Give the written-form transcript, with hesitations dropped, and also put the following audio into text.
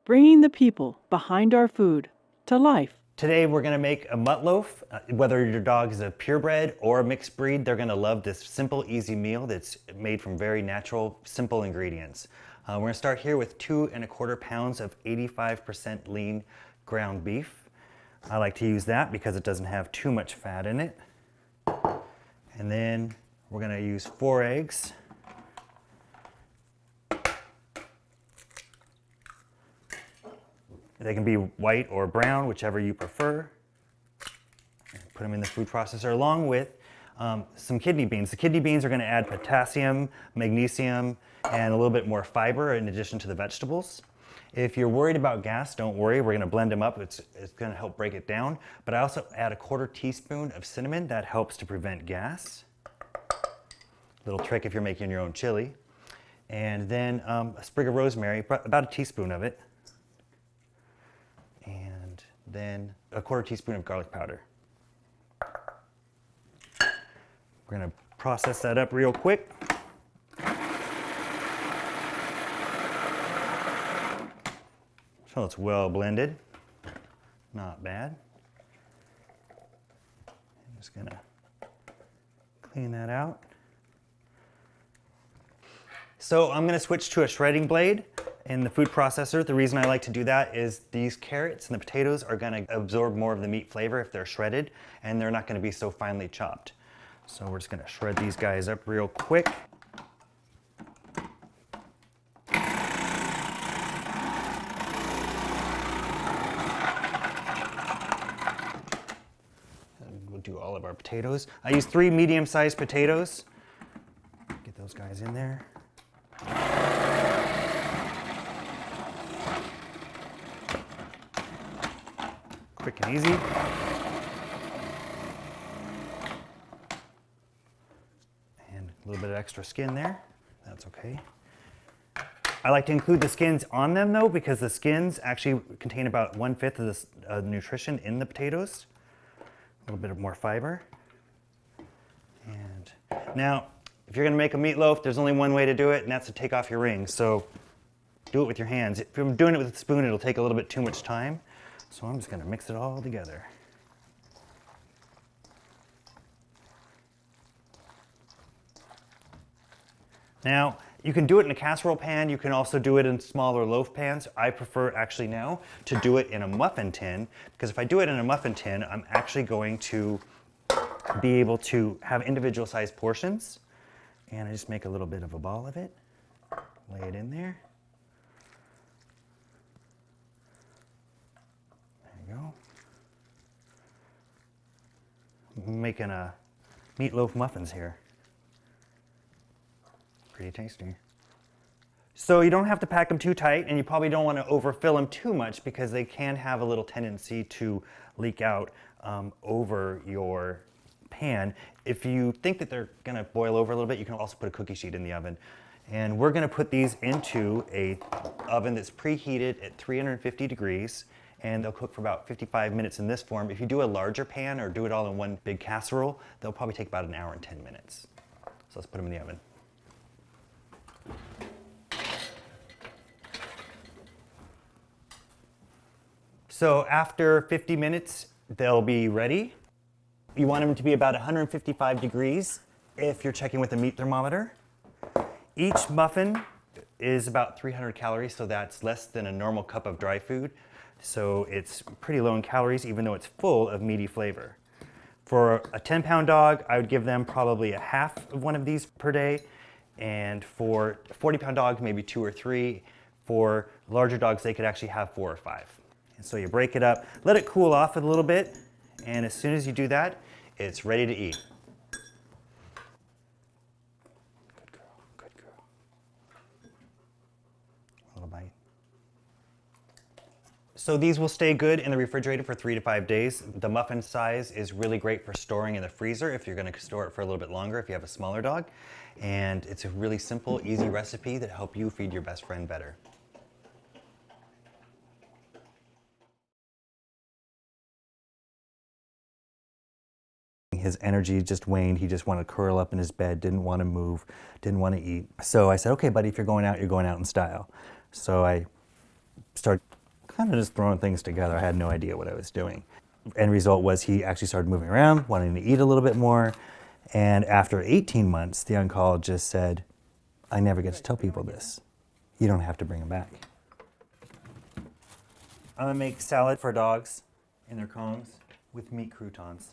bringing the people behind our food to life. Today we're gonna make a mutt loaf. Whether your dog is a purebred or a mixed breed, they're gonna love this simple, easy meal that's made from very natural, simple ingredients. We're gonna start here with 2¼ pounds of 85% lean ground beef. I like to use that because it doesn't have too much fat in it. And then we're gonna use 4 eggs. They can be white or brown, whichever you prefer. Put them in the food processor along with some kidney beans. The kidney beans are going to add potassium, magnesium, and a little bit more fiber in addition to the vegetables. If you're worried about gas, don't worry. We're going to blend them up. It's going to help break it down. But I also add a 1/4 teaspoon of cinnamon. That helps to prevent gas. Little trick if you're making your own chili. And then a sprig of rosemary, about a teaspoon of it. And then a 1/4 teaspoon of garlic powder. We're gonna process that up real quick. So it's well blended, not bad. I'm just gonna clean that out. So I'm gonna switch to a shredding blade in the food processor. The reason I like to do that is these carrots and the potatoes are gonna absorb more of the meat flavor if they're shredded, and they're not gonna be so finely chopped. So we're just gonna shred these guys up real quick. And we'll do all of our potatoes. I use 3 medium-sized potatoes. Get those guys in there. Quick and easy. And a little bit of extra skin there. That's okay. I like to include the skins on them though, because the skins actually contain about 1/5 of the nutrition in the potatoes. A little bit of more fiber. And now, if you're gonna make a meatloaf, there's only one way to do it, and that's to take off your rings. So do it with your hands. If you're doing it with a spoon, it'll take a little bit too much time. So I'm just gonna mix it all together. Now, you can do it in a casserole pan. You can also do it in smaller loaf pans. I prefer actually now to do it in a muffin tin, because if I do it in a muffin tin, I'm actually going to be able to have individual sized portions. And I just make a little bit of a ball of it, lay it in there. Go. I'm making a meatloaf muffins here. Pretty tasty. So you don't have to pack them too tight, and you probably don't want to overfill them too much because they can have a little tendency to leak out over your pan. If you think that they're going to boil over a little bit, you can also put a cookie sheet in the oven. And we're going to put these into an oven that's preheated at 350 degrees. And they'll cook for about 55 minutes in this form. If you do a larger pan or do it all in one big casserole, they'll probably take about 1 hour and 10 minutes. So let's put them in the oven. So after 50 minutes, they'll be ready. You want them to be about 155 degrees if you're checking with a meat thermometer. Each muffin is about 300 calories, so that's less than a normal cup of dry food. So it's pretty low in calories, even though it's full of meaty flavor. For a 10-pound dog, I would give them probably 1/2 of one of these per day. And for a 40-pound dog, maybe 2 or 3. For larger dogs, they could actually have 4 or 5. And so you break it up, let it cool off a little bit, and as soon as you do that, it's ready to eat. Good girl, good girl. A little bite. So these will stay good in the refrigerator for 3 to 5 days. The muffin size is really great for storing in the freezer if you're going to store it for a little bit longer if you have a smaller dog. And it's a really simple, easy recipe that helps you feed your best friend better. His energy just waned. He just wanted to curl up in his bed, didn't want to move, didn't want to eat. So I said, okay, buddy, if you're going out in style. So I started kind of just throwing things together. I had no idea what I was doing. End result was he actually started moving around, wanting to eat a little bit more. And after 18 months, the oncologist said, I never get to tell people this. You don't have to bring him back. I'm gonna make salad for dogs in their cones with meat croutons.